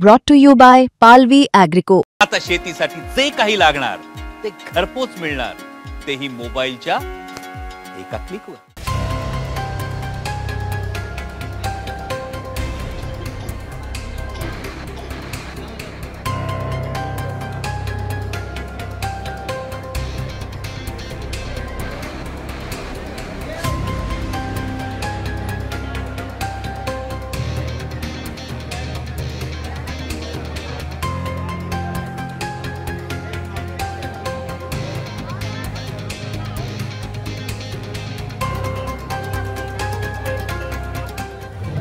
Brought to you by Palvi Agrico. आता शेतीसाठी जे काही लागणार ते घरपोच मिळणार, तेही मोबाईलच्या एका क्लिकवर।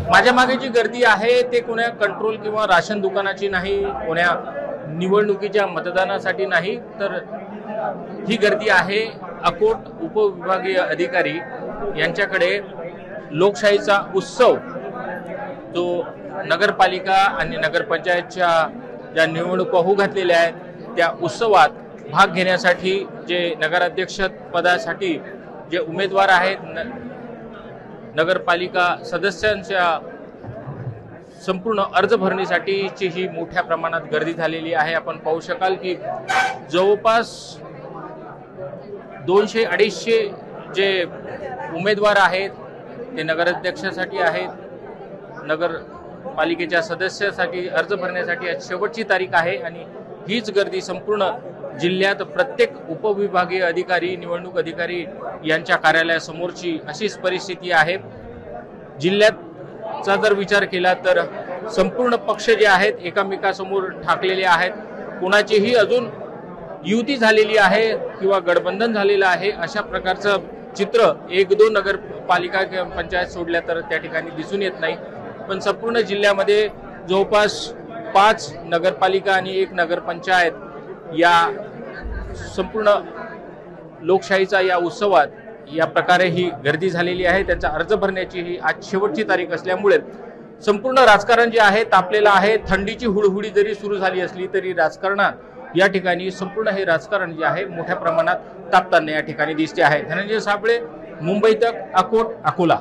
माझ्या मागे जी गर्दी आहे ते कोण्या कंट्रोल किंवा राशन दुकानाची नाही, कोण्या निवडणुकीच्या मतदानासाठी नाही, तर ही गर्दी आहे अकोट उपविभागीय अधिकारी यांच्याकडे। लोकशाहीचा उत्सव जो नगरपालिका आणि नगरपंचायतच्या ज्या निवडणुका होऊ घातलेल्या आहेत त्या उत्सवात भाग घेण्यासाठी जे नगराध्यक्ष पदासाठी जे उमेदवार आहेत, नगरपालिका सदस्यांच्या संपूर्ण अर्ज भरण्यासाठीची ही मोठ्या प्रमाणात गर्दी झालेली आहे। आपण पाहू शकाल की जवळपास 200-250 जे उमेदवार आहेत ते नगराध्यक्षासाठी आहेत, नगरपालिकेच्या सदस्यासाठी अर्ज भरण्यासाठी आज शेवटची तारीख आहे आणि हीच गर्दी संपूर्ण जिल्ह्यात प्रत्येक उपविभागीय अधिकारी, निवडणूक अधिकारी यांच्या कार्यालयासमोरची अशीच परिस्थिती आहे। जिल्ह्याचा जर विचार केला तर संपूर्ण पक्ष जे आहेत एकमेकांसमोर ठाकलेले आहेत, कोणाचीही अजून युती झालेली आहे किंवा गठबंधन झालेलं आहे अशा प्रकारचं चित्र 1-2 नगरपालिका किंवा पंचायत सोडल्या तर त्या ठिकाणी दिसून येत नाही। पण संपूर्ण जिल्ह्यामध्ये जवळपास 5 नगरपालिका आणि 1 नगरपंचायत या संपूर्ण लोकशाहीचा या उत्सवात या प्रकारे ही गर्दी झालेली आहे। त्याचा अर्ज भरण्याची ही आज शेवटची तारीख असल्यामुळे संपूर्ण राजकारण जे आहे तापलेलं आहे। थंडीची हुडहुडी जरी सुरू झाली असली तरी राजकारणात या ठिकाणी संपूर्ण हे राजकारण जे आहे मोठ्या प्रमाणात तापताना या ठिकाणी दिसते आहे। धनंजय साबळे, मुंबई तक, अकोट, अकोला।